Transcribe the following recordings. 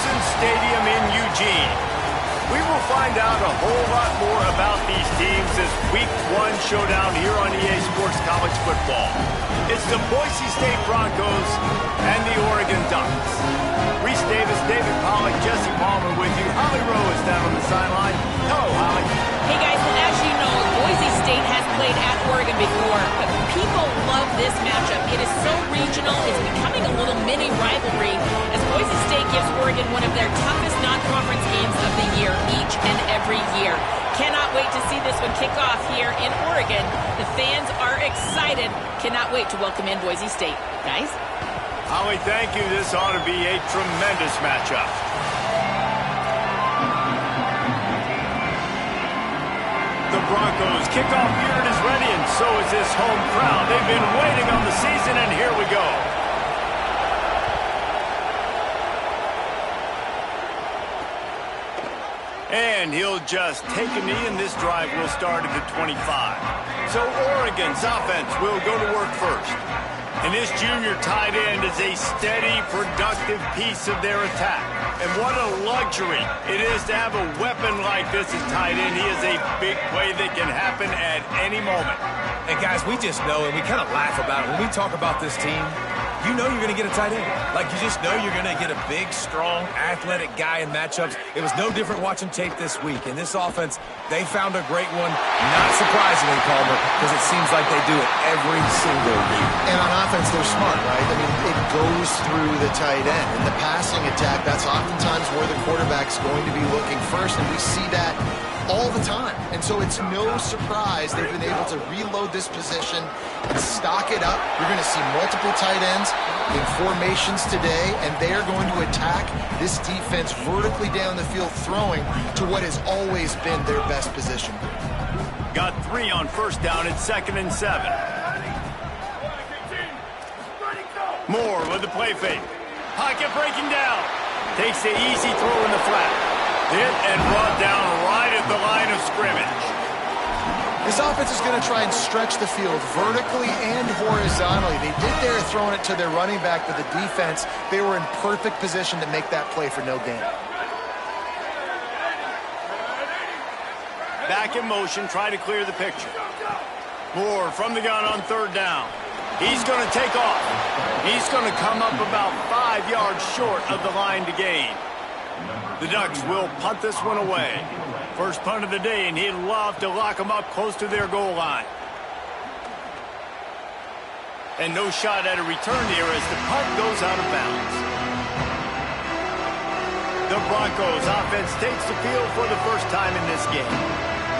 Citizens Stadium in Eugene. We will find out a whole lot more about these teams this Week 1 showdown here on EA Sports College Football. It's the Boise State Broncos and the Oregon Ducks. Reese Davis, David Pollack, Jesse Palmer with you. Holly Rowe is down on the sideline. Hello, Holly. Hey, guys, and as you know, Boise State has played at Oregon before, but people love this matchup. It is so regional. It's becoming a little mini rivalry as Boise State gives Oregon one of their toughest non-conference games of the year each and every year. Cannot wait to see this one kick off here in Oregon. The fans are excited. Cannot wait to welcome in Boise State. Guys? Holly, thank you. This ought to be a tremendous matchup. The Broncos kickoff unit is ready, and so is this home crowd. They've been waiting on the season, and here we go. And he'll just take a knee, and this drive will start at the 25. So Oregon's offense will go to work first. And this junior tight end is a steady, productive piece of their attack. And what a luxury it is to have a weapon like this as tight end. He is a big play that can happen at any moment. And guys, we just know, and we kind of laugh about it. When we talk about this team, you know you're going to get a tight end. Like, you just know you're going to get a big, strong, athletic guy in matchups. It was no different watching tape this week. And this offense, they found a great one. Not surprisingly, Palmer, because it seems like they do it every single week. And on offense, they're smart, right? I mean, it goes through the tight end. In the passing attack, that's oftentimes where the quarterback's going to be looking first, and we see that all the time. And so it's no surprise they've been able to reload this position and stock it up. You're going to see multiple tight ends in formations today, and they are going to attack this defense vertically down the field, throwing to what has always been their best position. Got 3 on first down at 2nd and 7. Moore with the play fake. Pocket breaking down. Takes the easy throw in the flat. Hit and brought down right at the line of scrimmage. This offense is going to try and stretch the field vertically and horizontally. They did there throwing it to their running back, but the defense, they were in perfect position to make that play for no gain. Back in motion, try to clear the picture. Moore from the gun on 3rd down. He's going to take off. He's going to come up about 5 yards short of the line to gain. The Ducks will punt this one away. First punt of the day, and he'd love to lock them up close to their goal line. And no shot at a return here as the punt goes out of bounds. The Broncos offense takes the field for the first time in this game.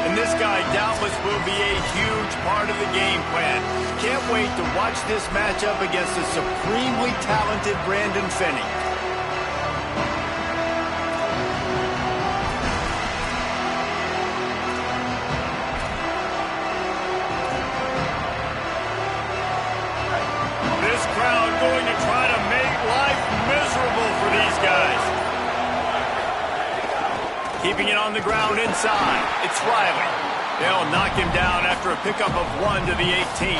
And this guy doubtless will be a huge part of the game plan. Can't wait to watch this matchup against the supremely talented Brandon Finney. Going to try to make life miserable for these guys. Keeping it on the ground inside. It's Riley. They'll knock him down after a pickup of 1 to the 18.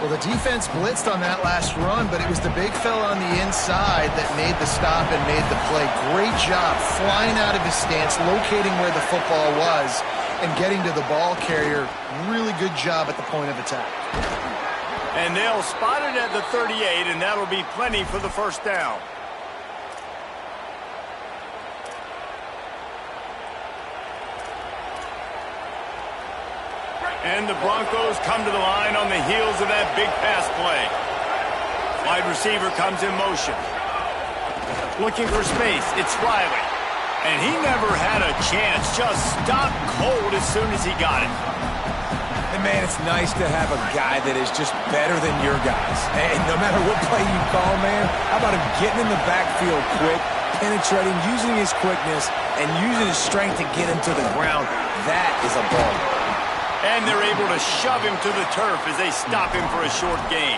Well, the defense blitzed on that last run, but it was the big fella on the inside that made the stop and made the play. Great job flying out of his stance, locating where the football was, and getting to the ball carrier. Really good job at the point of attack. And they'll spot it at the 38, and that'll be plenty for the first down. And the Broncos come to the line on the heels of that big pass play. Wide receiver comes in motion. Looking for space, it's Riley. And he never had a chance, just stopped cold as soon as he got it. And, man, it's nice to have a guy that is just better than your guys. And no matter what play you call, man, how about him getting in the backfield quick, penetrating, using his quickness, and using his strength to get him to the ground? That is a ball. And they're able to shove him to the turf as they stop him for a short gain.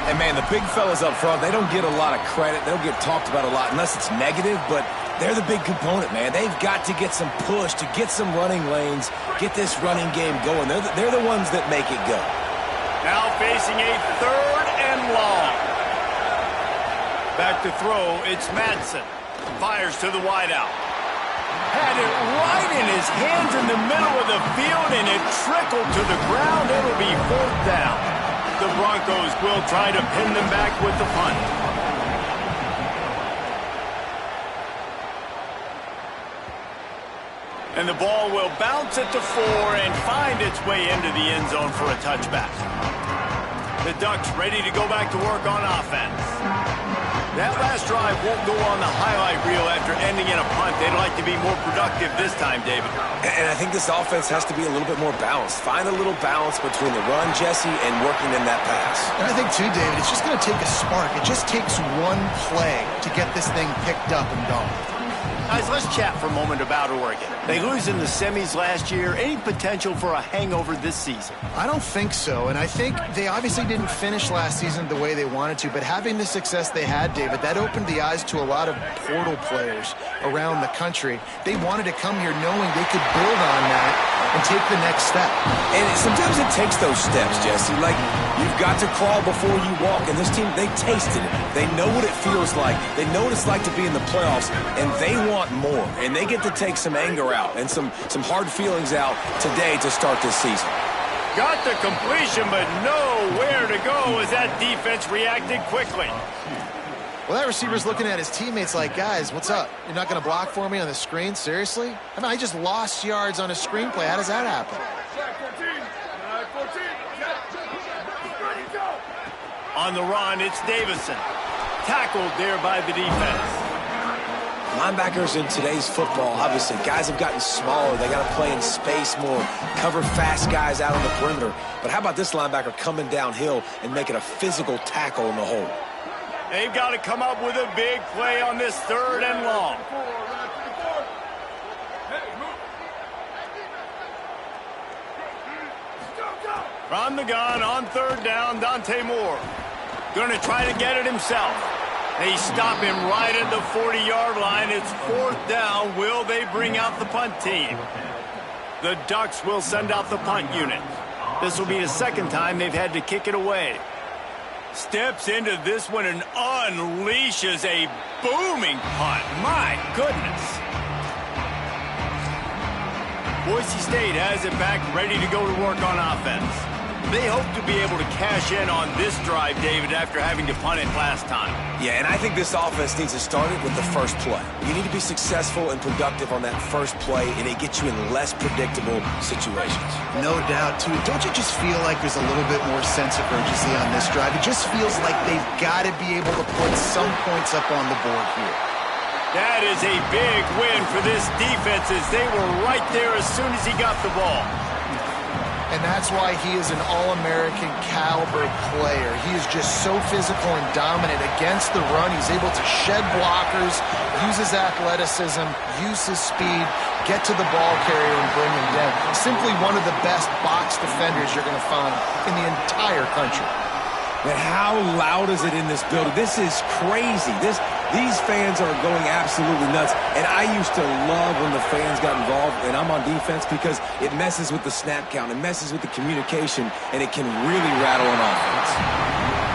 And, man, the big fellas up front, they don't get a lot of credit. They don't get talked about a lot unless it's negative, but they're the big component, man. They've got to get some push, to get some running lanes, get this running game going. They're the ones that make it go. Now facing a 3rd and long. Back to throw, it's Madsen. Fires to the wideout. Had it right in his hands in the middle of the field, and it trickled to the ground. It'll be 4th down. The Broncos will try to pin them back with the punt. And the ball will bounce at the 4 and find its way into the end zone for a touchback. The Ducks ready to go back to work on offense. That last drive won't go on the highlight reel after ending in a punt. They'd like to be more productive this time, David. And I think this offense has to be a little bit more balanced. Find a little balance between the run, Jesse, and working in that pass. And I think, too, David, it's just going to take a spark. It just takes one play to get this thing picked up and going. Guys, let's chat for a moment about Oregon. They lose in the semis last year. Any potential for a hangover this season? I don't think so, and I think they obviously didn't finish last season the way they wanted to, but having the success they had, David, that opened the eyes to a lot of portal players around the country. They wanted to come here knowing they could build on that and take the next step. And sometimes it takes those steps, Jesse. Like, you've got to crawl before you walk, and this team, they tasted it. They know what it feels like. They know what it's like to be in the playoffs, and they want more, and they get to take some anger out and some hard feelings out today to start this season. Got the completion, but nowhere to go as that defense reacted quickly. Well, that receiver's looking at his teammates like, guys, what's up? You're not going to block for me on the screen? Seriously? I mean, I just lost yards on a screenplay. How does that happen? On the run, it's Davison. Tackled there by the defense. Linebackers in today's football, obviously, guys have gotten smaller. They got to play in space more, cover fast guys out on the perimeter. But how about this linebacker coming downhill and making a physical tackle in the hole? They've got to come up with a big play on this 3rd and long. From the gun on 3rd down, Dante Moore. Going to try to get it himself. They stop him right at the 40-yard line. It's 4th down. Will they bring out the punt team? The Ducks will send out the punt unit. This will be the 2nd time they've had to kick it away. Steps into this one and unleashes a booming punt. My goodness. Boise State has it back, ready to go to work on offense. They hope to be able to cash in on this drive, David, after having to punt it last time. Yeah, and I think this offense needs to start it with the first play. You need to be successful and productive on that first play, and it gets you in less predictable situations. No doubt, too. Don't you just feel like there's a little bit more sense of urgency on this drive? It just feels like they've got to be able to put some points up on the board here. That is a big win for this defense as they were right there as soon as he got the ball. And that's why he is an All-American caliber player. He is just so physical and dominant against the run. He's able to shed blockers, use his athleticism, use his speed, get to the ball carrier and bring him down. Simply one of the best box defenders you're going to find in the entire country. Man, how loud is it in this building? This is crazy. These fans are going absolutely nuts. And I used to love when the fans got involved, and I'm on defense, because it messes with the snap count, it messes with the communication, and it can really rattle an offense.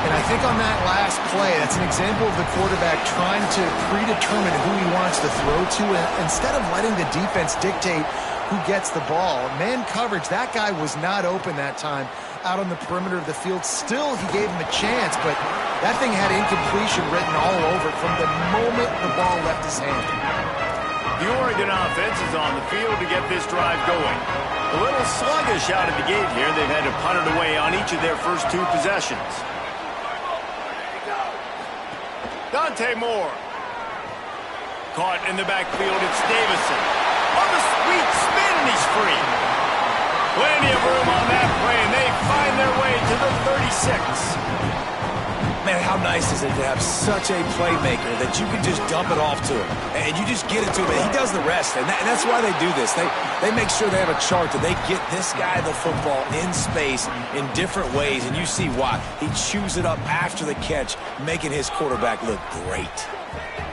And I think on that last play, that's an example of the quarterback trying to predetermine who he wants to throw to, and instead of letting the defense dictate who gets the ball. Man coverage, that guy was not open that time out on the perimeter of the field. Still, he gave him a chance, but that thing had incompletion written all over it from the moment the ball left his hand. The Oregon offense is on the field to get this drive going. A little sluggish out of the gate here. They've had to punt it away on each of their first 2 possessions. Dante Moore. Caught in the backfield, it's Davison. On the sweet spin, and he's free. Plenty of room on that play, and they find their way to the 36. Man, how nice is it to have such a playmaker that you can just dump it off to him, and you just get it to him, and he does the rest, and that's why they do this. They make sure they have a chart that they get this guy the football in space in different ways, and you see why. He chews it up after the catch, making his quarterback look great.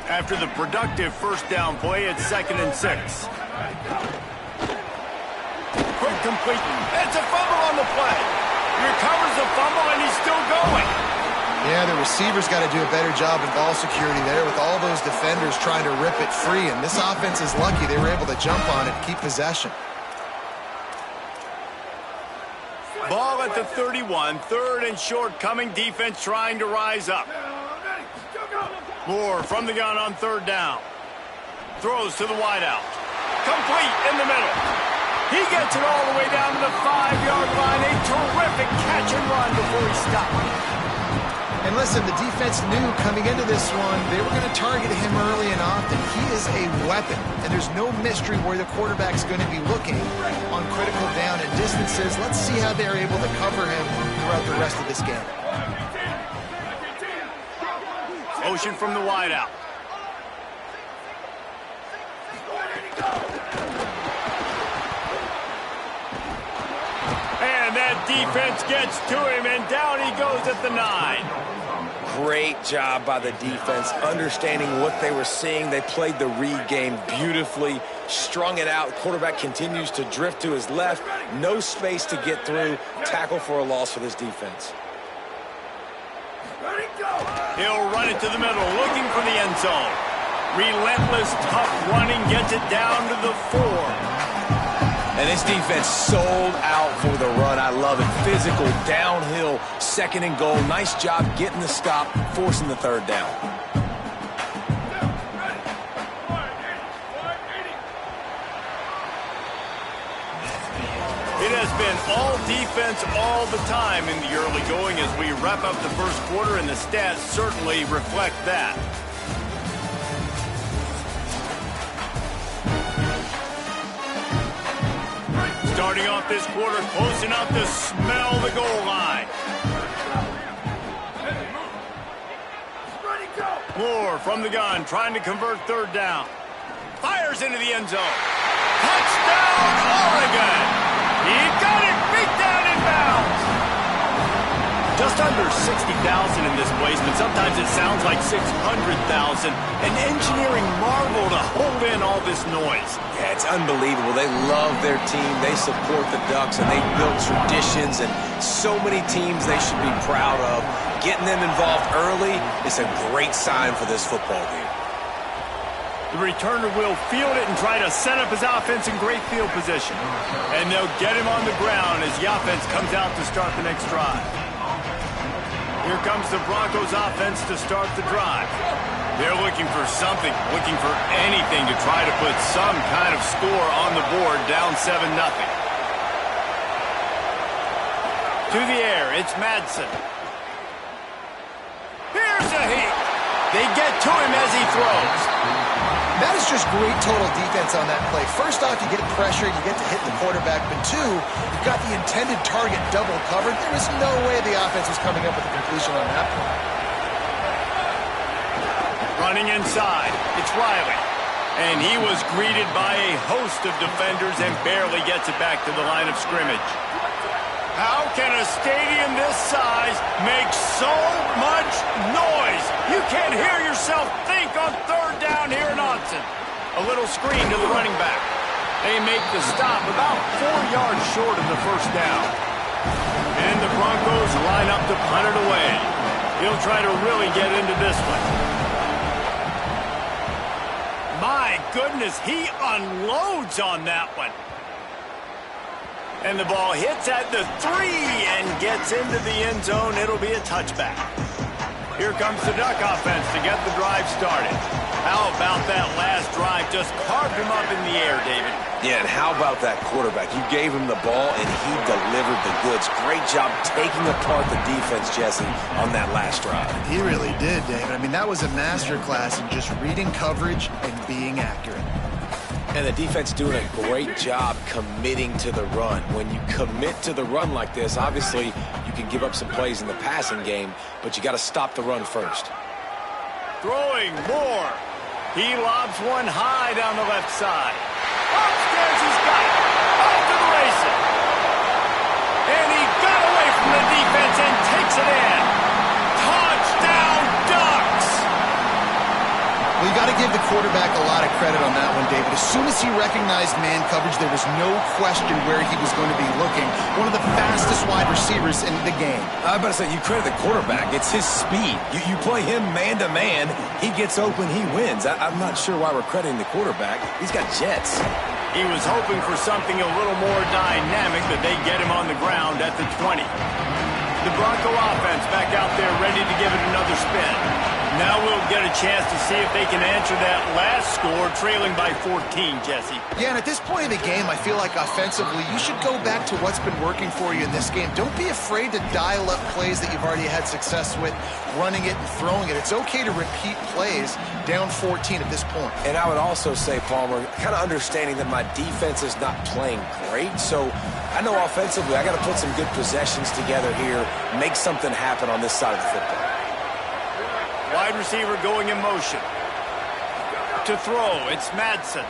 After the productive 1st down play, it's 2nd and 6. Quick complete. It's a fumble on the play. He recovers the fumble, and he's still going. Yeah, the receiver's got to do a better job in ball security there with all those defenders trying to rip it free. And this offense is lucky they were able to jump on it and keep possession. Ball at the 31, third and short coming, defense trying to rise up. Moore from the gun on third down. Throws to the wideout. Complete in the middle. He gets it all the way down to the 5-yard line. A terrific catch and run before he stopped. And listen, the defense knew coming into this one they were going to target him early and often. He is a weapon, and there's no mystery where the quarterback's going to be looking on critical down and distances. Let's see how they're able to cover him throughout the rest of this game. Motion from the wideout. And that defense gets to him, and down he goes at the 9. Great job by the defense, understanding what they were seeing. They played the read game beautifully, strung it out. Quarterback continues to drift to his left. No space to get through. Tackle for a loss for this defense. He'll run it to the middle, looking for the end zone. Relentless, tough running, gets it down to the 4. And this defense sold out for the run. I love it. Physical, downhill, second and goal. Nice job getting the stop, forcing the third down. It has been all defense all the time in the early going as we wrap up the first quarter, and the stats certainly reflect that. Starting off this quarter, close enough to smell the goal line. Moore from the gun, trying to convert third down. Fires into the end zone. Touchdown, Oregon! He got it, beat down in bounds. Just under 60,000 in this place, but sometimes it sounds like 600,000. An engineering marvel to hold in all this noise. Yeah, it's unbelievable. They love their team. They support the Ducks, and they build traditions, and so many teams they should be proud of. Getting them involved early is a great sign for this football game. The returner will field it and try to set up his offense in great field position. And they'll get him on the ground as the offense comes out to start the next drive. Here comes the Broncos offense to start the drive. They're looking for something, looking for anything to try to put some kind of score on the board, down 7-0. To the air, it's Madsen. Here's a heat. They get to him as he throws. That is just great total defense on that play. First off, you get pressure, you get to hit the quarterback, but two, you've got the intended target double covered. There was no way the offense was coming up with a completion on that play. Running inside, it's Riley. And he was greeted by a host of defenders and barely gets it back to the line of scrimmage. How can a stadium this size make so much noise? You can't hear yourself think on third down here in Austin. A little screen to the running back. They make the stop about 4 yards short of the first down. And the Broncos line up to punt it away. He'll try to really get into this one. My goodness, he unloads on that one. And the ball hits at the 3 and gets into the end zone. It'll be a touchback. Here comes the Duck offense to get the drive started. How about that last drive? Just carved him up in the air, David. Yeah, and how about that quarterback? You gave him the ball, and he delivered the goods. Great job taking apart the defense, Jesse, on that last drive. He really did, David. I mean, that was a masterclass in just reading coverage and being accurate. And the defense doing a great job committing to the run. When you commit to the run like this, obviously you can give up some plays in the passing game, but you got to stop the run first. Throwing Moore. He lobs one high down the left side. Upstairs he's got it. Off to the races. And he got away from the defense and takes it in. Touchdown, Ducks! Well, you got to give the quarterback a lot of credit on that one, David. As soon as he recognized man coverage, there was no question where he was going to be looking. One of the fastest wide receivers in the game. I was about to say, you credit the quarterback. It's his speed. You play him man-to-man, he gets open, he wins. I'm not sure why we're crediting the quarterback. He's got jets. He was hoping for something a little more dynamic, but they get him on the ground at the 20. The Bronco offense back out there ready to give it another spin. Now we'll get a chance to see if they can answer that last score, trailing by 14, Jesse. Yeah, and at this point in the game, I feel like offensively, you should go back to what's been working for you in this game. Don't be afraid to dial up plays that you've already had success with, running it and throwing it. It's okay to repeat plays down 14 at this point. And I would also say, Palmer, kind of understanding that my defense is not playing great, so I know offensively I got to put some good possessions together here, make something happen on this side of the football. Wide receiver going in motion. To throw, it's Madsen.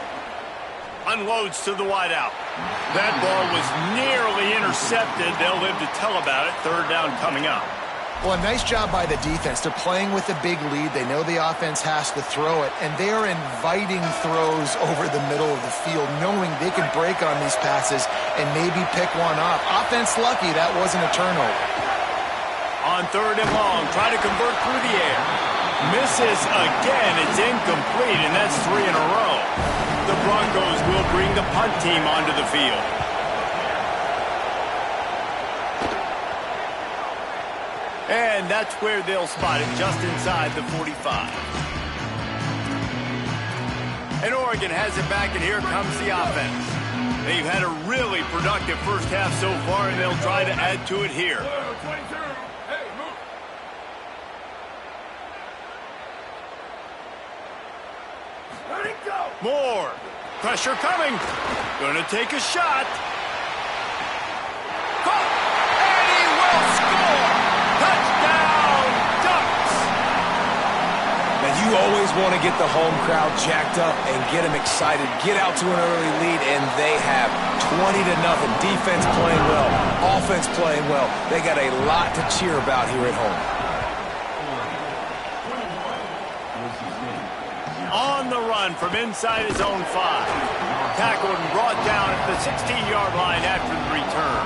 Unloads to the wideout. That ball was nearly intercepted. They'll live to tell about it. Third down coming up. Well, a nice job by the defense. They're playing with a big lead. They know the offense has to throw it, and they are inviting throws over the middle of the field, knowing they can break on these passes and maybe pick one off. Offense lucky that wasn't a turnover. On third and long, try to convert through the air. Misses again. It's incomplete, and that's 3 in a row. The Broncos will bring the punt team onto the field. And that's where they'll spot it, just inside the 45. And Oregon has it back, and here comes the offense. They've had a really productive first half so far, and they'll try to add to it here. More. Pressure coming. Gonna take a shot. Caught. And he will score. Touchdown, Ducks. Now, you always want to get the home crowd jacked up and get them excited. Get out to an early lead, and they have 20-0. Defense playing well. Offense playing well. They got a lot to cheer about here at home. On the run from inside his own 5. Tackled and brought down at the 16-yard line after the return.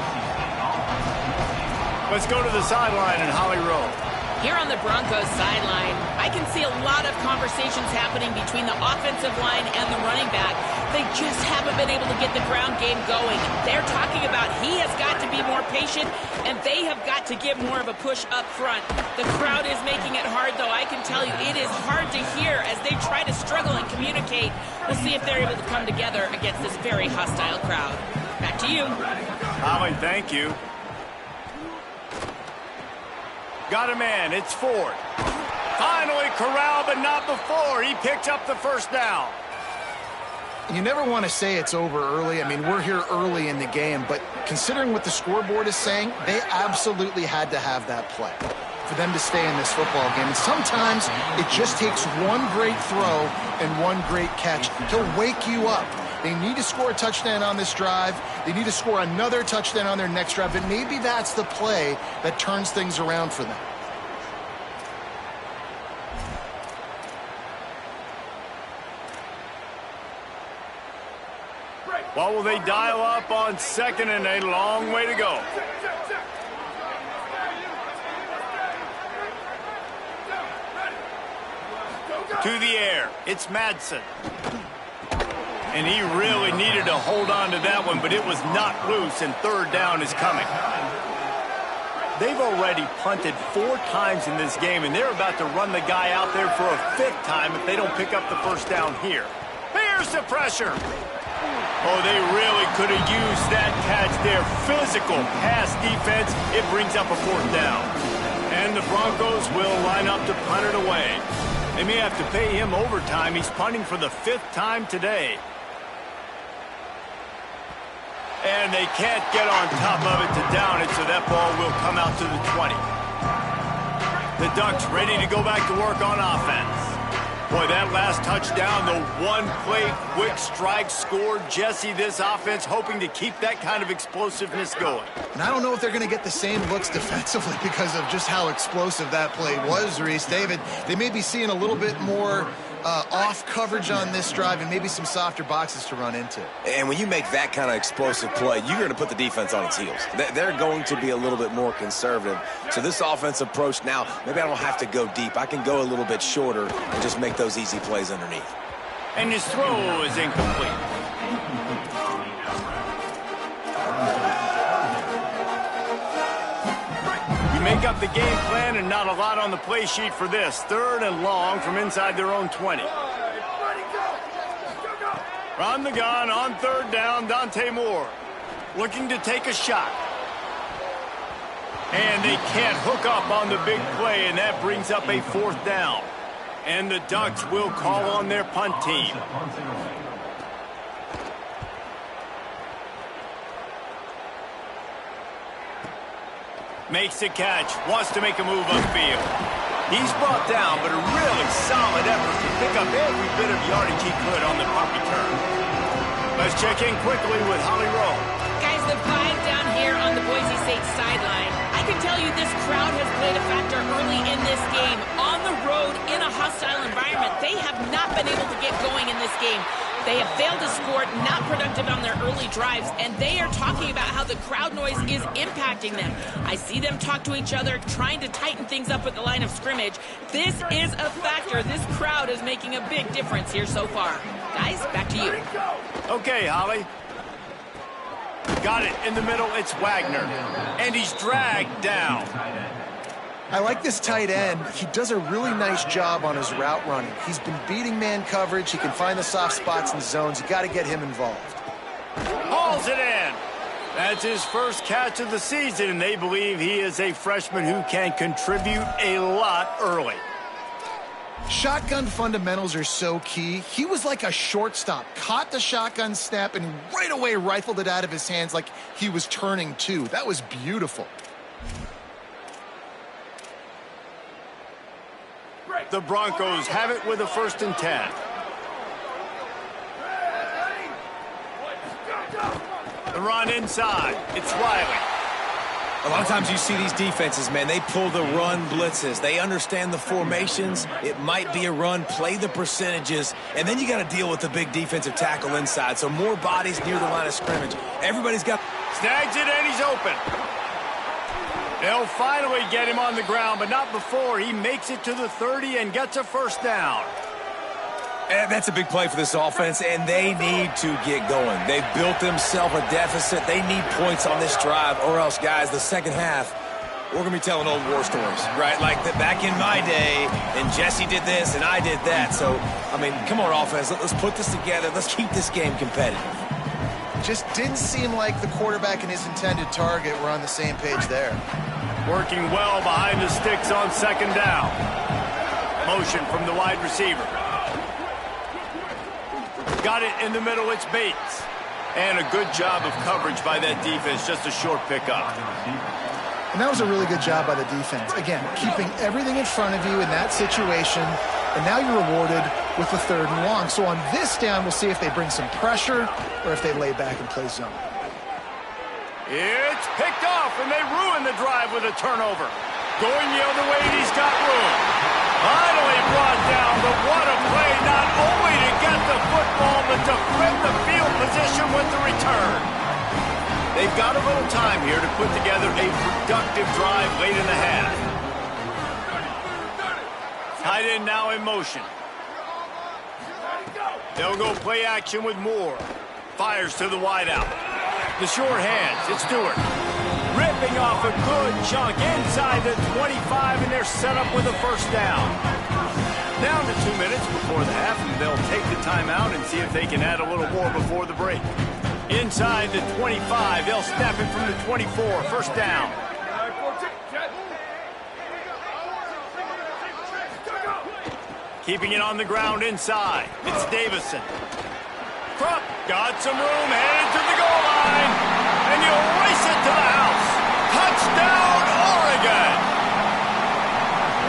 Let's go to the sideline in Holly Rowe. Here on the Broncos sideline, I can see a lot of conversations happening between the offensive line and the running back. They just haven't been able to get the ground game going. They're talking about he has got to be more patient, and they have got to give more of a push up front. The crowd is making it hard, though. I can tell you it is hard to hear as they try to struggle and communicate. We'll see if they're able to come together against this very hostile crowd. Back to you. Holly, thank you. Got a man. It's Ford. Finally corralled, but not before. He picked up the first down. You never want to say it's over early. I mean, we're here early in the game, but considering what the scoreboard is saying, they absolutely had to have that play for them to stay in this football game. And sometimes it just takes one great throw and one great catch to wake you up. They need to score a touchdown on this drive. They need to score another touchdown on their next drive, but maybe that's the play that turns things around for them. What will they dial up on second and a long way to go? To the air. It's Madsen. And he really needed to hold on to that one, but it was not loose, and third down is coming. They've already punted 4 times in this game, and they're about to run the guy out there for a 5th time if they don't pick up the first down here. Here's the pressure. Oh, they really could have used that catch there. Physical pass defense. It brings up a 4th down. And the Broncos will line up to punt it away. They may have to pay him overtime. He's punting for the 5th time today. And they can't get on top of it to down it, so that ball will come out to the 20. The Ducks ready to go back to work on offense. Boy, that last touchdown, the one-play quick strike scored. Jesse, this offense hoping to keep that kind of explosiveness going. And I don't know if they're going to get the same looks defensively because of just how explosive that play was, Reese. David, they may be seeing a little bit more off coverage on this drive and maybe some softer boxes to run into. And when you make that kind of explosive play, you're going to put the defense on its heels. They're going to be a little bit more conservative. So this offensive approach now, maybe I don't have to go deep. I can go a little bit shorter and just make those easy plays underneath. And his throw is incomplete. Make up the game plan and not a lot on the play sheet for this. 3rd and long from inside their own 20. From the gun on 3rd down, Dante Moore looking to take a shot. And they can't hook up on the big play, and that brings up a 4th down. And the Ducks will call on their punt team. Makes the catch, wants to make a move upfield. He's brought down, but a really solid effort to pick up every bit of yardage he could on the punt return. Let's check in quickly with Holly Rowe. Guys, the vibe down here on the Boise State sideline, I can tell you this crowd has played a factor early in this game. On the road, in a hostile environment, they have not been able to get going in this game. They have failed to score, not productive on their early drives, and they are talking about how the crowd noise is impacting them. I see them talk to each other, trying to tighten things up at the line of scrimmage. This is a factor. This crowd is making a big difference here so far. Guys, back to you. Okay, Holly. Got it in the middle. It's Wagner. And he's dragged down. I like this tight end. He does a really nice job on his route running. He's been beating man coverage. He can find the soft spots in zones. You got to get him involved. Hauls it in. That's his first catch of the season, and they believe he is a freshman who can contribute a lot early. Shotgun fundamentals are so key. He was like a shortstop. Caught the shotgun snap and right away rifled it out of his hands like he was turning two. That was beautiful. The Broncos have it with a 1st and 10. The run inside. It's Riley. A lot of times you see these defenses, man, they pull the run blitzes. They understand the formations. It might be a run, play the percentages, and then you got to deal with the big defensive tackle inside. So more bodies near the line of scrimmage. Everybody's got... Snags it, and he's open. They'll finally get him on the ground, but not before he makes it to the 30 and gets a 1st down. And that's a big play for this offense, and they need to get going. They've built themselves a deficit. They need points on this drive, or else, guys, the second half, we're going to be telling old war stories, right? Like back in my day, and Jesse did this, and I did that. So, I mean, come on, offense. Let's put this together. Let's keep this game competitive. Just didn't seem like the quarterback and his intended target were on the same page there. Working well behind the sticks on 2nd down. Motion from the wide receiver. Got it in the middle. It's Bates. And a good job of coverage by that defense. Just a short pickup. And that was a really good job by the defense. Again, keeping everything in front of you in that situation. And now you're rewarded with the 3rd and long. So on this down, we'll see if they bring some pressure or if they lay back and play zone. It's picked off, and they ruin the drive with a turnover. Going the other way, and he's got room. Finally brought down, but what a play, not only to get the football, but to flip the field position with the return. They've got a little time here to put together a productive drive late in the half. Tight end now in motion. They'll go play action with Moore. Fires to the wideout. The short hands, it's Stewart. Ripping off a good chunk inside the 25, and they're set up with a 1st down. Down to 2 minutes before the half, and they'll take the timeout and see if they can add a little more before the break. Inside the 25, they'll snap it from the 24, 1st down. Keeping it on the ground inside, it's Davison. Krupp got some room, headed to the goal line, and you'll race it to the house. Touchdown, Oregon!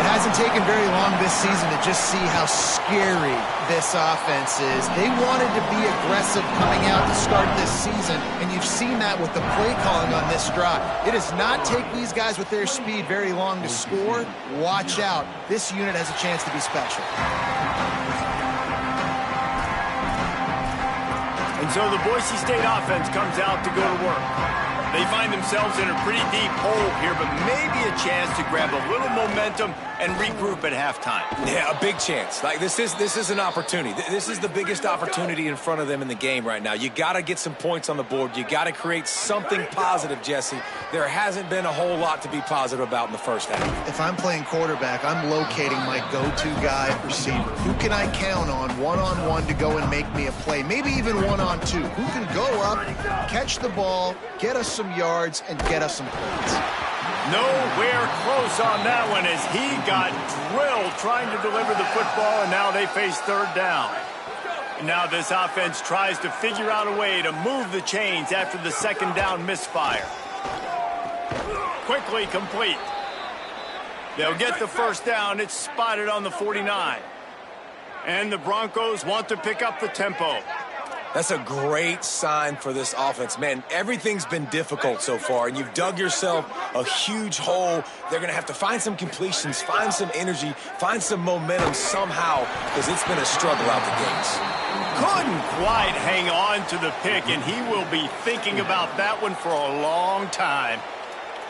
It hasn't taken very long this season to just see how scary this offense is. They wanted to be aggressive coming out to start this season, and you've seen that with the play calling on this drive. It does not take these guys with their speed very long to score. Watch out. This unit has a chance to be special. And so the Boise State offense comes out to go to work. They find themselves in a pretty deep hole here, but maybe a chance to grab a little momentum and regroup at halftime. Yeah, a big chance. Like this is an opportunity. This is the biggest opportunity in front of them in the game right now. You got to get some points on the board. You got to create something positive, Jesse. There hasn't been a whole lot to be positive about in the first half. If I'm playing quarterback, I'm locating my go-to guy at receiver. Who can I count on one-on-one to go and make me a play? Maybe even one-on-two. Who can go up, catch the ball, get us some yards, and get us some points? Nowhere close on that one as he got drilled trying to deliver the football, and now they face third down. Now this offense tries to figure out a way to move the chains after the second down misfire. Quickly complete. They'll get the first down. It's spotted on the 49. And the Broncos want to pick up the tempo. That's a great sign for this offense. Man, everything's been difficult so far, and you've dug yourself a huge hole. They're going to have to find some completions, find some energy, find some momentum somehow, because it's been a struggle out the gates. Couldn't quite hang on to the pick, and he will be thinking about that one for a long time.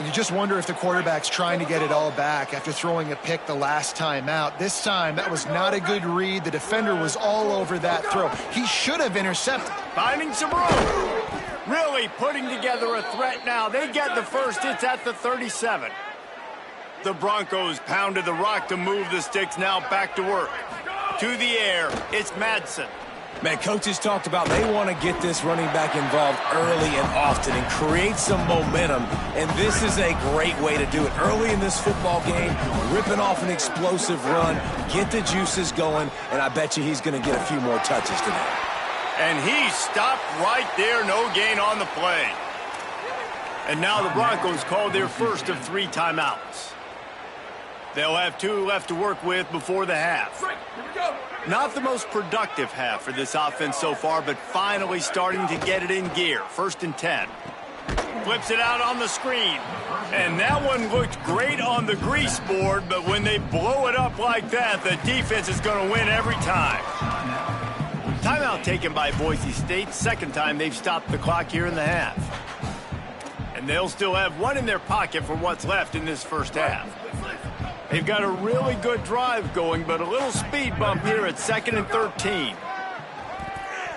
You just wonder if the quarterback's trying to get it all back after throwing a pick the last time out. This time, that was not a good read. The defender was all over that throw. He should have intercepted. Finding some room. Really putting together a threat now. They get the first. It's at the 37. The Broncos pounded the rock to move the sticks. Now back to work. To the air. It's Madsen. Man, coaches talked about they want to get this running back involved early and often and create some momentum, and this is a great way to do it. Early in this football game, ripping off an explosive run, get the juices going, and I bet you he's going to get a few more touches today. And he stopped right there, no gain on the play. And now the Broncos called their first of 3 timeouts. They'll have 2 left to work with before the half. Not the most productive half for this offense so far, but finally starting to get it in gear. 1st and 10. Flips it out on the screen. And that one looked great on the grease board, but when they blow it up like that, the defense is going to win every time. Timeout taken by Boise State. Second time they've stopped the clock here in the half. And they'll still have 1 in their pocket for what's left in this first half. They've got a really good drive going, but a little speed bump here at 2nd and 13.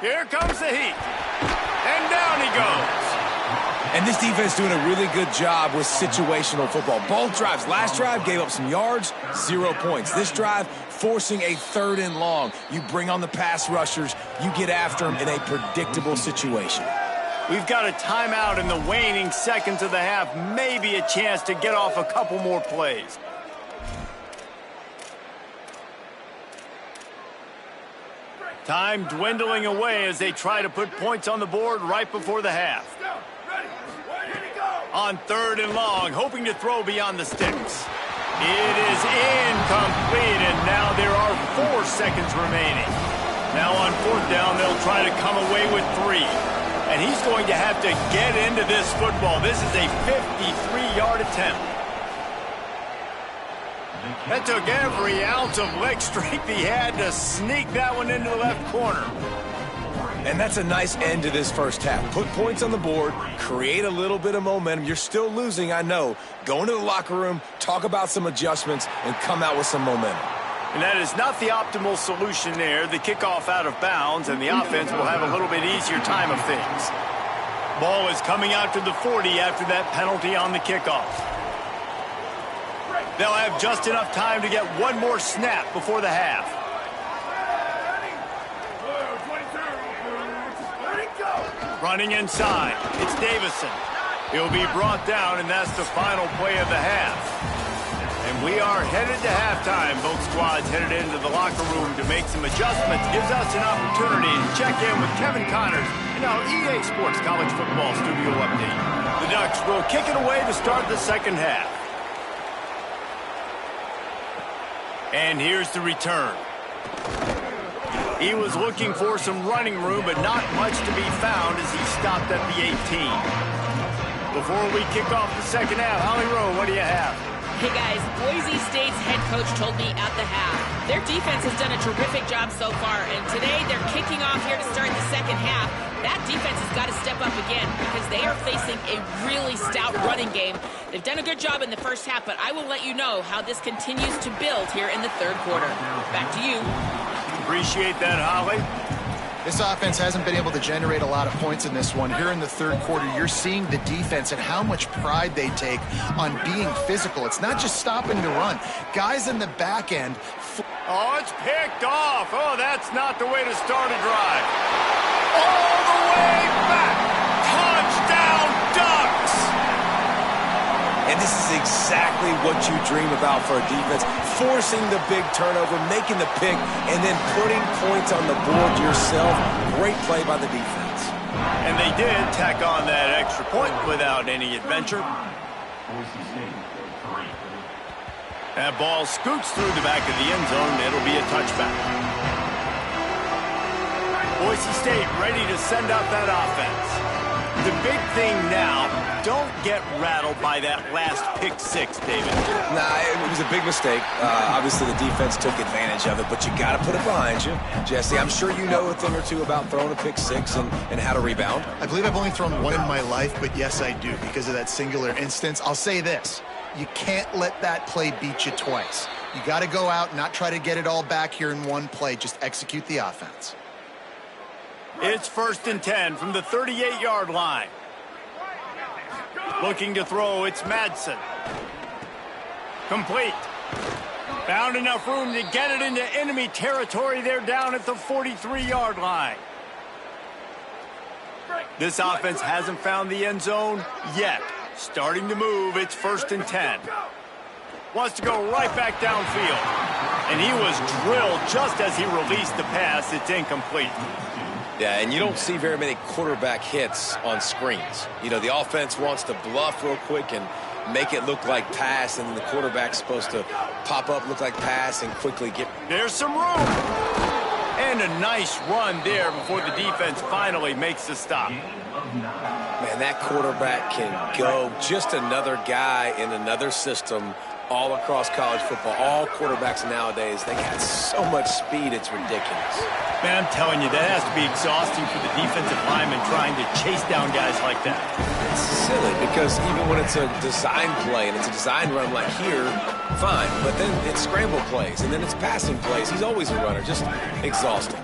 Here comes the heat. And down he goes. And this defense doing a really good job with situational football. Both drives. Last drive gave up some yards, 0 points. This drive forcing a 3rd and long. You bring on the pass rushers. You get after them in a predictable situation. We've got a timeout in the waning seconds of the half. Maybe a chance to get off a couple more plays. Time dwindling away as they try to put points on the board right before the half. On 3rd and long, hoping to throw beyond the sticks. It is incomplete, and now there are 4 seconds remaining. Now on 4th down, they'll try to come away with 3. And he's going to have to get into this football. This is a 53-yard attempt. That took every ounce of leg strength he had to sneak that one into the left corner. And that's a nice end to this first half. Put points on the board, create a little bit of momentum. You're still losing, I know. Go into the locker room, talk about some adjustments, and come out with some momentum. And that is not the optimal solution there. The kickoff out of bounds, and the offense will have a little bit easier time of things. Ball is coming out to the 40 after that penalty on the kickoff. They'll have just enough time to get 1 more snap before the half. Running inside, it's Davison. He'll be brought down, and that's the final play of the half. And we are headed to halftime. Both squads headed into the locker room to make some adjustments. Gives us an opportunity to check in with Kevin Connors in our EA Sports College Football Studio Update. The Ducks will kick it away to start the second half. And here's the return. He was looking for some running room, but not much to be found as he stopped at the 18. Before we kick off the second half, Holly Rowe, what do you have? Hey guys, Boise State's head coach told me at the half, their defense has done a terrific job so far, and today they're kicking off here to start the second half. That defense has got to step up again because they are facing a really stout running game. They've done a good job in the first half, but I will let you know how this continues to build here in the third quarter. Back to you. Appreciate that, Holly. This offense hasn't been able to generate a lot of points in this one. Here in the third quarter, you're seeing the defense and how much pride they take on being physical. It's not just stopping to run. Guys in the back end. Oh, it's picked off. Oh, that's not the way to start a drive. All the way back. Touchdown, Ducks. And this is exactly what you dream about for a defense. Forcing the big turnover, making the pick, and then putting points on the board yourself. Great play by the defense. And they did tack on that extra point without any adventure. That ball scoots through the back of the end zone. It'll be a touchback. Boise State ready to send out that offense. The big thing now, don't get rattled by that last pick six, David. Nah, it was a big mistake. Obviously, the defense took advantage of it, but you got to put it behind you. Jesse, I'm sure you know a thing or two about throwing a pick six and how to rebound. I believe I've only thrown one in my life, but yes, I do because of that singular instance. I'll say this. You can't let that play beat you twice. You got to go out and not try to get it all back here in one play. Just execute the offense. It's 1st and 10 from the 38-yard line. Looking to throw, it's Madsen. Complete. Found enough room to get it into enemy territory. They're down at the 43-yard line. This offense hasn't found the end zone yet. Starting to move, it's 1st and 10. Wants to go right back downfield. And he was drilled just as he released the pass. It's incomplete. Yeah, and you don't see very many quarterback hits on screens. You know, the offense wants to bluff real quick and make it look like pass, and then the quarterback's supposed to pop up, look like pass, and quickly get... There's some room. And a nice run there before the defense finally makes the stop. Man, that quarterback can go. Just another guy in another system all across college football. All quarterbacks nowadays, they got so much speed, it's ridiculous. Man, I'm telling you, that has to be exhausting for the defensive lineman trying to chase down guys like that. It's silly because even when it's a design play and it's a design run like here, fine. But then it's scramble plays and then it's passing plays. He's always a runner, just exhausting.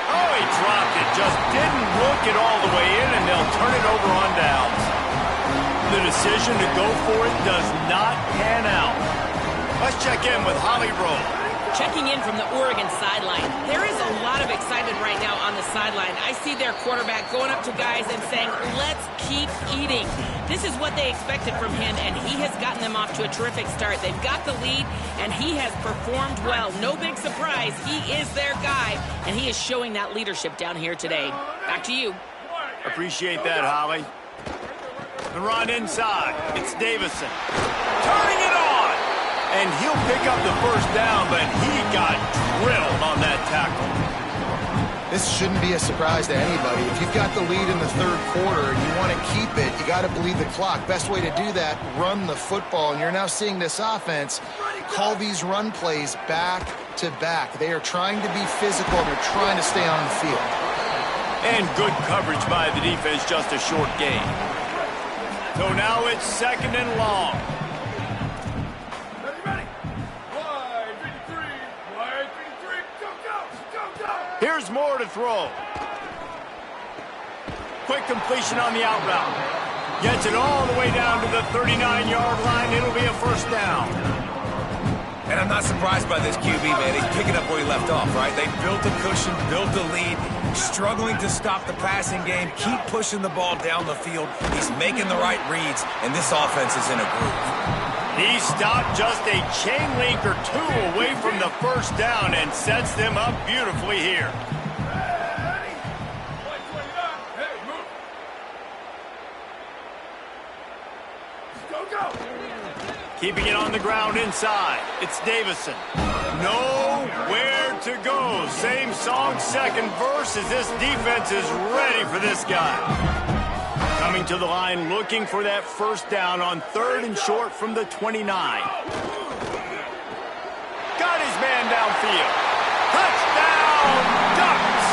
Oh, he dropped it. Just didn't look it all the way in, and they'll turn it over on downs. The decision to go for it does not pan out. Let's check in with Holly Rowe. Checking in from the Oregon sideline. There is a lot of excitement right now on the sideline. I see their quarterback going up to guys and saying, let's keep eating. This is what they expected from him, and he has gotten them off to a terrific start. They've got the lead, and he has performed well. No big surprise. He is their guy, and he is showing that leadership down here today. Back to you. Appreciate that, Holly. The run inside. It's Davison. Turning it on. And he'll pick up the first down, but he got drilled on that tackle. This shouldn't be a surprise to anybody. If you've got the lead in the third quarter and you want to keep it, you got to bleed the clock. Best way to do that, run the football. And you're now seeing this offense call these run plays back to back. They are trying to be physical, and they're trying to stay on the field. And good coverage by the defense, just a short gain. So now it's 2nd and long. Here's more to throw. Quick completion on the out route. Gets it all the way down to the 39-yard line. It'll be a first down. And I'm not surprised by this QB, man. He's picking up where he left off, right? They built a cushion, built a lead, struggling to stop the passing game, keep pushing the ball down the field. He's making the right reads, and this offense is in a groove. He stopped just a chain link or two away from the first down and sets them up beautifully here. Keeping it on the ground inside. It's Davison. Nowhere to go. Same song, second verse, as this defense is ready for this guy. Coming coming to the line looking for that first down on 3rd and short from the 29. Got his man downfield. Touchdown, Ducks!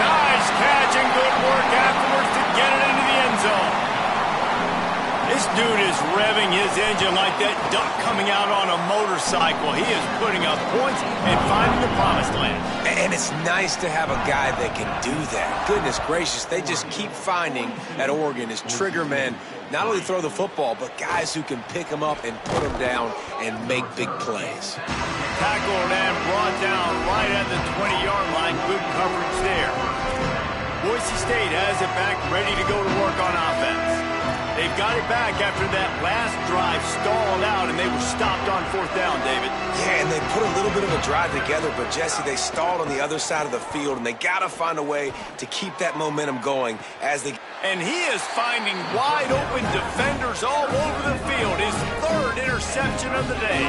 Nice catch and good work afterwards to get it into the end zone. This dude is revving his engine like that duck coming out on a motorcycle. He is putting up points and finding the promised land. And it's nice to have a guy that can do that. Goodness gracious, they just keep finding at Oregon is trigger men. Not only throw the football, but guys who can pick them up and put them down and make big plays. Tackled and brought down right at the 20-yard line. Good coverage there. Boise State has it back, ready to go to work on offense. They've got it back after that last drive stalled out, and they were stopped on 4th down, David. Yeah, and they put a little bit of a drive together, but, Jesse, they stalled on the other side of the field, and they got to find a way to keep that momentum going as they... And he is finding wide-open defenders all over the field. His 3rd interception of the day.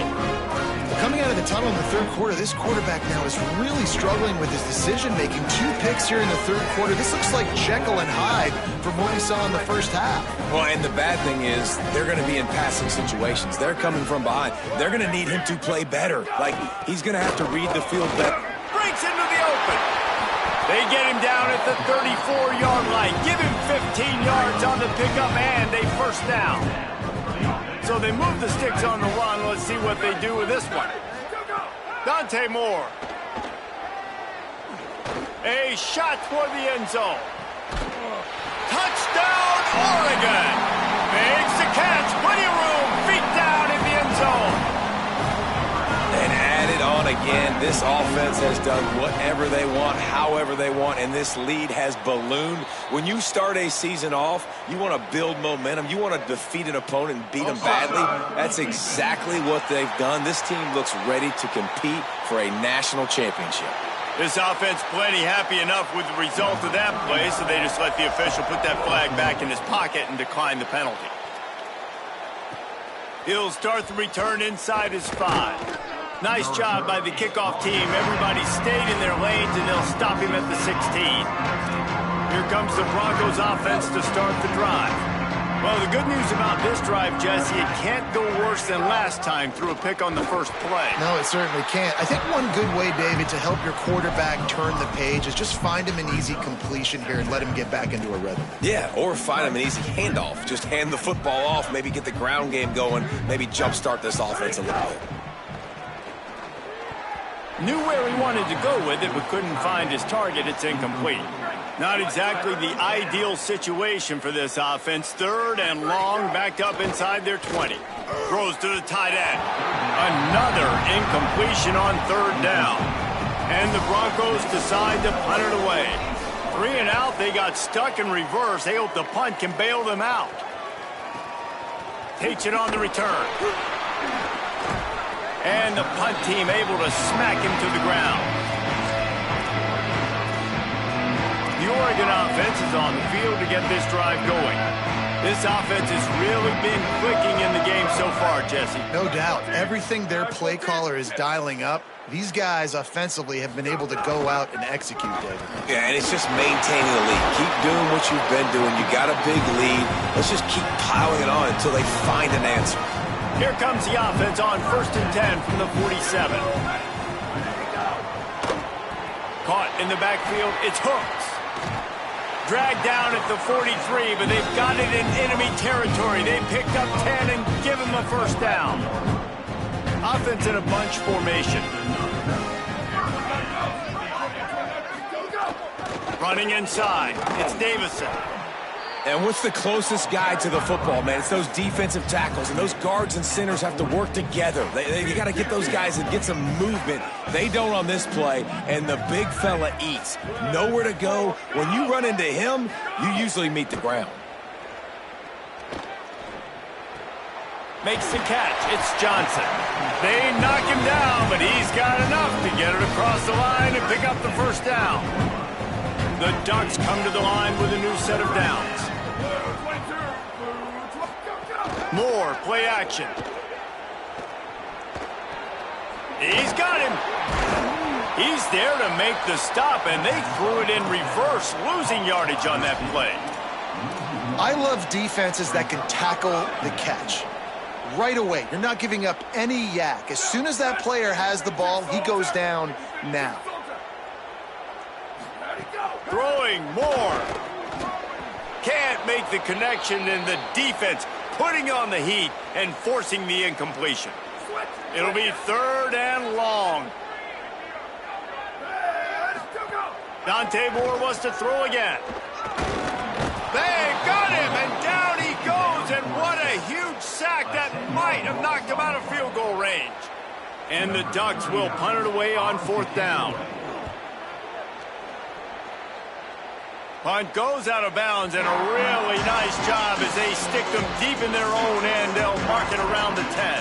Coming out of the tunnel in the 3rd quarter, this quarterback now is really struggling with his decision-making. 2 picks here in the 3rd quarter. This looks like Jekyll and Hyde from what we saw in the first half. Well, and the bad thing is they're going to be in passing situations. They're coming from behind. They're going to need him to play better. Like, he's going to have to read the field better. Breaks into the open. They get him down at the 34-yard line. Give him 15 yards on the pickup and a first down. So they move the sticks on the run. Let's see what they do with this one. Dante Moore. A shot toward the end zone. Touchdown, Oregon. Makes the catch. Plenty of room. Feet down in the end zone. And added on again, this offense has done whatever they want, however they want, and this lead has ballooned. When you start a season off, you want to build momentum. You want to defeat an opponent and beat them badly. That's exactly what they've done. This team looks ready to compete for a national championship. This offense plenty happy enough with the result of that play, so they just let the official put that flag back in his pocket and decline the penalty. He'll start the return inside his 5. Nice job by the kickoff team. Everybody stayed in their lanes, and they'll stop him at the 16. Here comes the Broncos offense to start the drive. Well, the good news about this drive, Jesse, it can't go worse than last time through a pick on the first play. No, it certainly can't. I think one good way, David, to help your quarterback turn the page is just find him an easy completion here and let him get back into a rhythm. Yeah, or find him an easy handoff. Just hand the football off, maybe get the ground game going, maybe jumpstart this offense a little bit. Knew where he wanted to go with it, but couldn't find his target. It's incomplete. Not exactly the ideal situation for this offense. 3rd and long, backed up inside their 20. Throws to the tight end. Another incompletion on 3rd down. And the Broncos decide to punt it away. 3 and out, they got stuck in reverse. They hope the punt can bail them out. Takes it on the return. And the punt team able to smack him to the ground. The Oregon offense is on the field to get this drive going. This offense has really been clicking in the game so far, Jesse. No doubt. Everything their play caller is dialing up, these guys offensively have been able to go out and execute, David. Yeah, and it's just maintaining the lead. Keep doing what you've been doing. You got a big lead. Let's just keep piling it on until they find an answer. Here comes the offense on 1st and 10 from the 47. Caught in the backfield. It's Hooks. Dragged down at the 43, but they've got it in enemy territory. They picked up 10 and give him a first down. Offense in a bunch formation. Running inside. It's Davison. And what's the closest guy to the football, man? It's those defensive tackles, and those guards and centers have to work together. You got to get those guys and get some movement. They don't on this play, and the big fella eats. Nowhere to go. When you run into him, you usually meet the ground. Makes the catch. It's Johnson. They knock him down, but he's got enough to get it across the line and pick up the first down. The Ducks come to the line with a new set of downs. Moore, play action. He's got him. He's there to make the stop, and they threw it in reverse, losing yardage on that play. I love defenses that can tackle the catch. Right away, you're not giving up any yak. As soon as that player has the ball, he goes down now. Throwing more. Can't make the connection, and the defense putting on the heat and forcing the incompletion. It'll be 3rd and long. Dante Moore wants to throw again. They got him, and down he goes, and what a huge sack that might have knocked him out of field goal range. And the Ducks will punt it away on 4th down. Punt goes out of bounds, and a really nice job as they stick them deep in their own end. They'll mark it around the 10.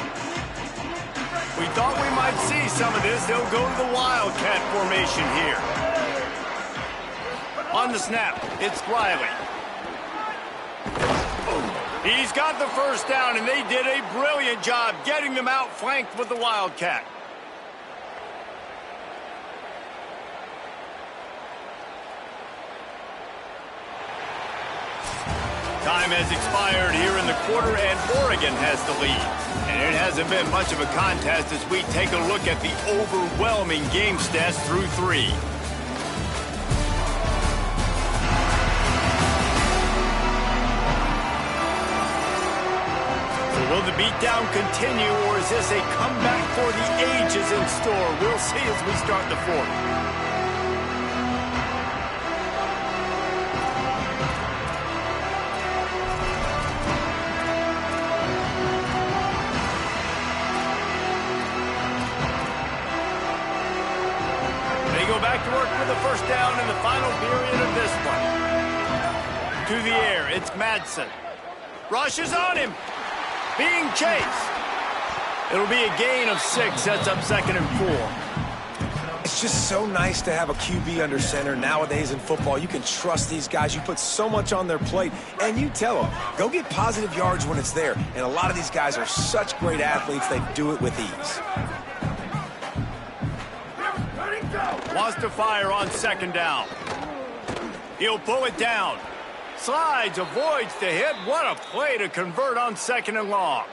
We thought we might see some of this. They'll go to the Wildcat formation here. On the snap, it's Riley. He's got the 1st down, and they did a brilliant job getting them outflanked with the Wildcat. Time has expired here in the quarter, and Oregon has the lead. And it hasn't been much of a contest as we take a look at the overwhelming game stats through 3. So will the beatdown continue, or is this a comeback for the ages in store? We'll see as we start the 4th. Back to work with the 1st down in the final period of this one. To the air, it's Madsen. Rushes on him. Being chased. It'll be a gain of 6, sets up 2nd and 4. It's just so nice to have a QB under center nowadays in football. You can trust these guys. You put so much on their plate, and you tell them, go get positive yards when it's there. And a lot of these guys are such great athletes, they do it with ease. Wants to fire on 2nd down. He'll pull it down. Slides, avoids the hit. What a play to convert on 2nd and long.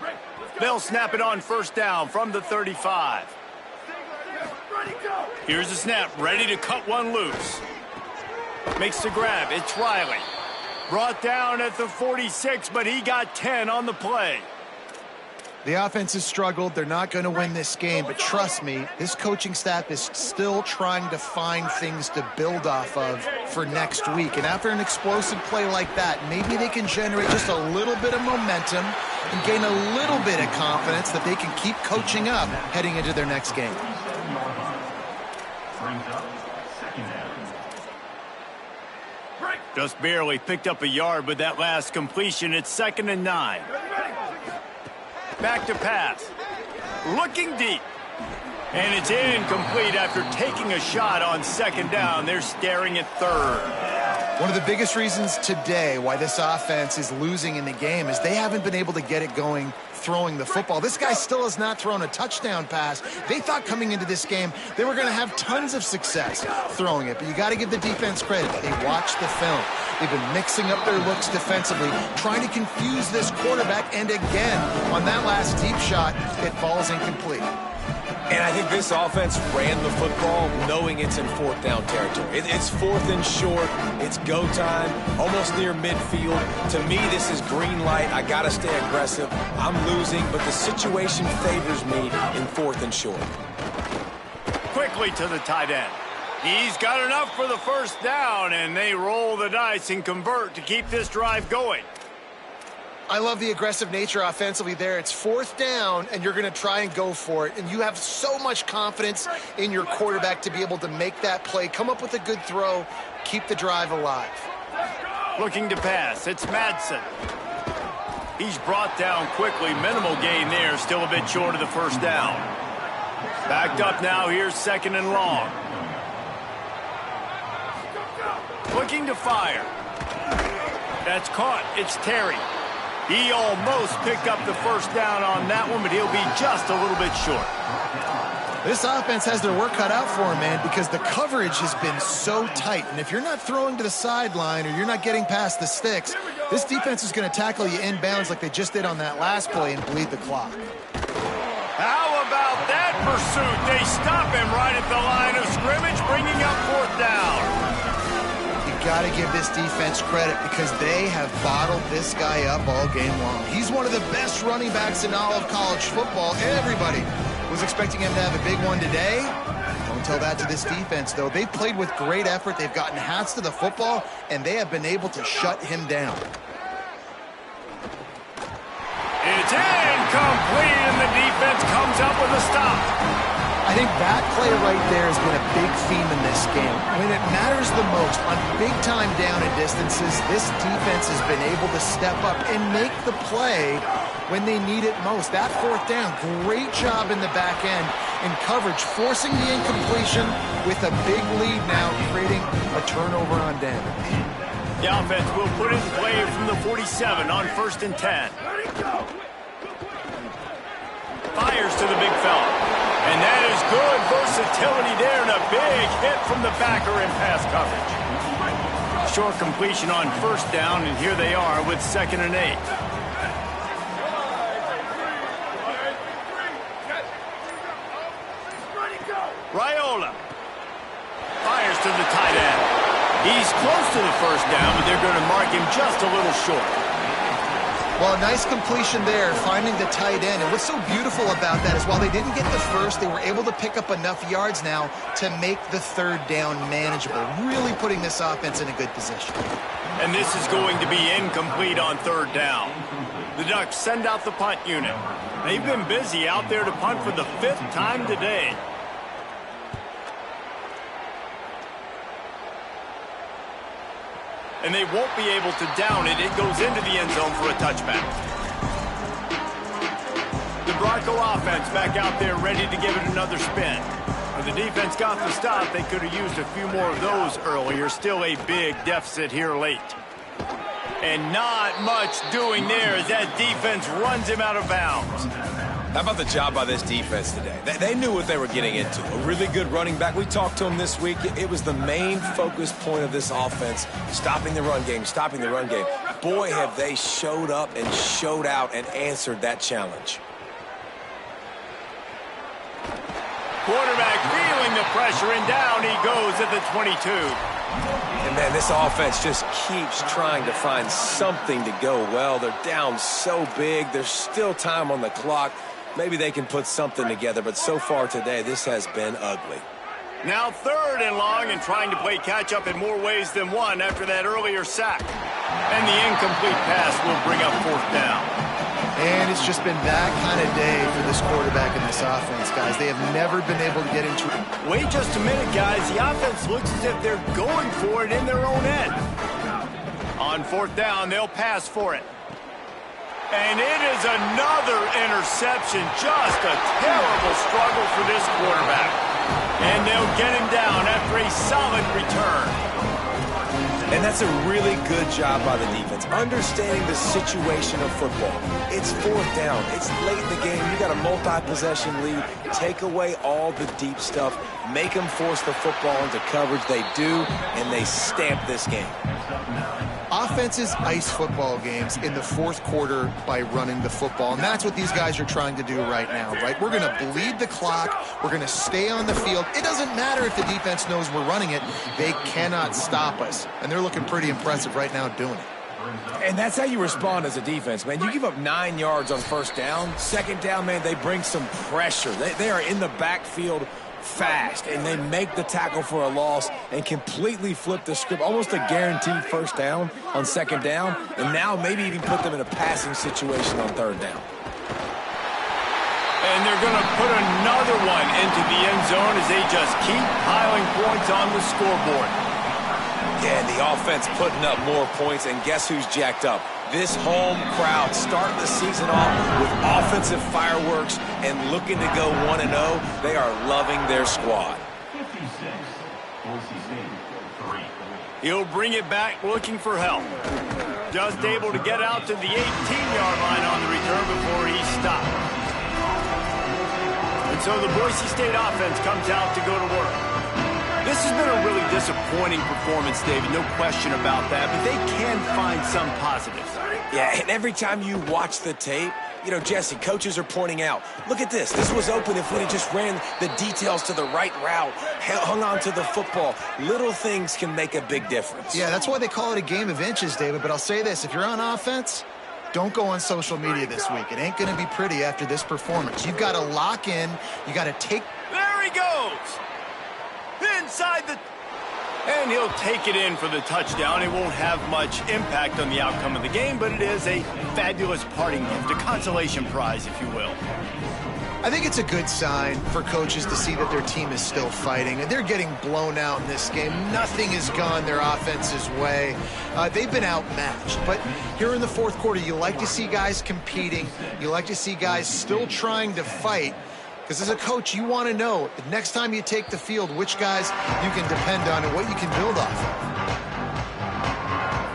They'll snap it on 1st down from the 35. Here's the snap, ready to cut one loose. Makes the grab, it's Riley. Brought down at the 46, but he got 10 on the play. The offense has struggled. They're not going to win this game, but trust me, this coaching staff is still trying to find things to build off of for next week. And after an explosive play like that, maybe they can generate just a little bit of momentum and gain a little bit of confidence that they can keep coaching up heading into their next game. Just barely picked up a yard with that last completion. It's 2nd and 9. Back to pass. Looking deep. And it's incomplete after taking a shot on 2nd down. They're staring at 3rd. One of the biggest reasons today why this offense is losing in the game is they haven't been able to get it going throwing the football. This guy still has not thrown a touchdown pass. They thought coming into this game they were going to have tons of success throwing it, but you got to give the defense credit. They watched the film. They've been mixing up their looks defensively, trying to confuse this quarterback, and again, on that last deep shot, it falls incomplete. And I think this offense ran the football knowing it's in 4th down territory. It's 4th and short. It's go time, almost near midfield. To me, this is green light. I got to stay aggressive. I'm losing, but the situation favors me in 4th and short. Quickly to the tight end. He's got enough for the 1st down, and they roll the dice and convert to keep this drive going. I love the aggressive nature offensively there. It's 4th down, and you're going to try and go for it. And you have so much confidence in your quarterback to be able to make that play, come up with a good throw, keep the drive alive. Looking to pass, it's Madsen. He's brought down quickly. Minimal gain there, still a bit short of the 1st down. Backed up now, here's 2nd and long. Looking to fire. That's caught, it's Terry. He almost picked up the 1st down on that one, but he'll be just a little bit short. This offense has their work cut out for them, man, because the coverage has been so tight. And if you're not throwing to the sideline or you're not getting past the sticks, this defense is going to tackle you inbounds like they just did on that last play and bleed the clock. How about that pursuit? They stop him right at the line of scrimmage, bringing up 4th down. You got to give this defense credit because they have bottled this guy up all game long. He's one of the best running backs in all of college football. Everybody was expecting him to have a big one today. Don't tell that to this defense, though. They've played with great effort. They've gotten hats to the football, and they have been able to shut him down. It's incomplete, and the defense comes up with a stop. I think that play right there has been a big theme in this game. When it matters the most, on big-time down and distances, this defense has been able to step up and make the play when they need it most. That 4th down, great job in the back end in coverage, forcing the incompletion with a big lead now, creating a turnover on down. The offense will put it in play from the 47 on 1st and 10. Fires to the big fella. And that is good versatility there, and a big hit from the backer in pass coverage. Short completion on 1st down, and here they are with 2nd and 8. Raiola fires to the tight end. He's close to the 1st down, but they're going to mark him just a little short. Well, nice completion there, finding the tight end. And what's so beautiful about that is while they didn't get the first, they were able to pick up enough yards now to make the 3rd down manageable, really putting this offense in a good position. And this is going to be incomplete on 3rd down. The Ducks send out the punt unit. They've been busy out there to punt for the 5th time today. And they won't be able to down it. It goes into the end zone for a touchback. The Bronco offense back out there ready to give it another spin. When the defense got the stop, they could have used a few more of those earlier. Still a big deficit here late. And not much doing there as that defense runs him out of bounds. How about the job by this defense today? They knew what they were getting into. A really good running back. We talked to him this week. It was the main focus point of this offense, stopping the run game, stopping the run game. Boy, have they showed up and showed out and answered that challenge. Quarterback feeling the pressure, and down he goes at the 22. And, man, this offense just keeps trying to find something to go well. They're down so big. There's still time on the clock. Maybe they can put something together, but so far today, this has been ugly. Now 3rd and long, and trying to play catch-up in more ways than one after that earlier sack. And the incomplete pass will bring up 4th down. And it's just been that kind of day for this quarterback in this offense, guys. They have never been able to get into it. Wait just a minute, guys. The offense looks as if they're going for it in their own end. On 4th down, they'll pass for it. And it is another interception. Just a terrible struggle for this quarterback. And they'll get him down after a solid return. And that's a really good job by the defense, understanding the situation of football. It's 4th down. It's late in the game. You got a multi-possession lead. Take away all the deep stuff. Make them force the football into coverage. They do, and they stamp this game. Offenses ice football games in the 4th quarter by running the football, and that's what these guys are trying to do right now, right? We're going to bleed the clock. We're going to stay on the field. It doesn't matter if the defense knows we're running it. They cannot stop us, and they're looking pretty impressive right now doing it. And that's how you respond as a defense, man. You give up 9 yards on 1st down. 2nd down, man, they bring some pressure. They are in the backfield fast, and they make the tackle for a loss and completely flip the script, almost a guaranteed 1st down on 2nd down, and now maybe even put them in a passing situation on 3rd down. And they're going to put another one into the end zone as they just keep piling points on the scoreboard. Yeah, and the offense putting up more points, and guess who's jacked up? This home crowd starting the season off with offensive fireworks and looking to go 1-0. They are loving their squad. He'll bring it back looking for help. Just able to get out to the 18-yard line on the return before he stopped. And so the Boise State offense comes out to go to work. This has been a really disappointing performance, David, no question about that, but they can find some positives. Yeah, and every time you watch the tape, you know, Jesse, coaches are pointing out, look at this. This was open if we had just ran the details to the right route, hung on to the football. Little things can make a big difference. Yeah, that's why they call it a game of inches, David. But I'll say this, if you're on offense, don't go on social media this week. It ain't going to be pretty after this performance. You've got to lock in. You got to take... There he goes! Inside the... And he'll take it in for the touchdown. It won't have much impact on the outcome of the game, but it is a fabulous parting gift, a consolation prize, if you will. I think it's a good sign for coaches to see that their team is still fighting. They're getting blown out in this game. Nothing has gone their offense's way. They've been outmatched. But here in the fourth quarter, you like to see guys competing. You like to see guys still trying to fight. Because as a coach, you want to know the next time you take the field, which guys you can depend on and what you can build off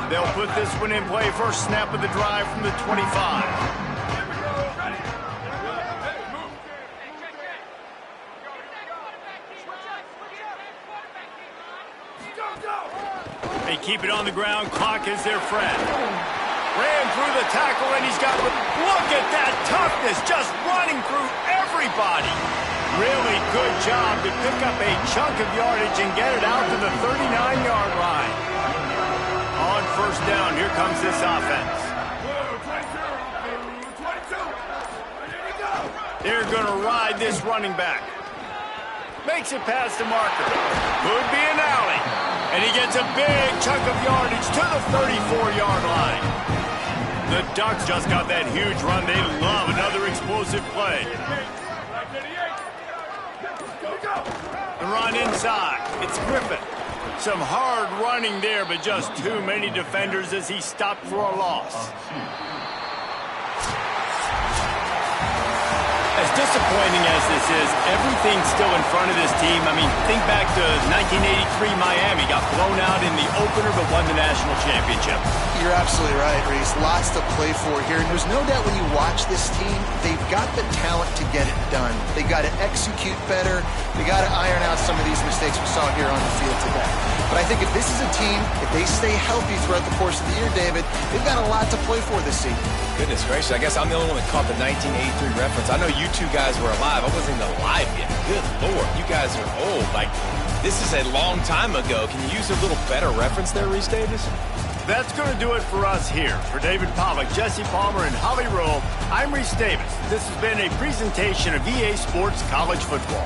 of. They'll put this one in play. First snap of the drive from the 25. They keep it on the ground. Clock is their friend. Ran through the tackle, and he's got... Look at that toughness, just running through everybody. Really good job to pick up a chunk of yardage and get it out to the 39-yard line. On first down, here comes this offense. They're going to ride this running back. Makes it past the marker. Could be an alley. And he gets a big chunk of yardage to the 34-yard line. The Ducks just got that huge run. They love another explosive play. The run inside. It's Griffin. Some hard running there, but just too many defenders as he stopped for a loss. As disappointing as this is, everything's still in front of this team. I mean, think back to 1983 Miami. Got blown out in the opener, but won the national championship. You're absolutely right, Reese. Lots to play for here. And there's no doubt when you watch this team, they've got the talent to get it done. They got to execute better. They got to iron out some of these mistakes we saw here on the field today. But I think if this is a team, if they stay healthy throughout the course of the year, David, they've got a lot to play for this season. Goodness gracious, I guess I'm the only one that caught the 1983 reference. I know you two guys were alive. I wasn't even alive yet. Good Lord, you guys are old. Like, this is a long time ago. Can you use a little better reference there, Reese Davis? That's going to do it for us here. For David Pollack, Jesse Palmer, and Holly Rowe, I'm Reese Davis. This has been a presentation of EA Sports College Football.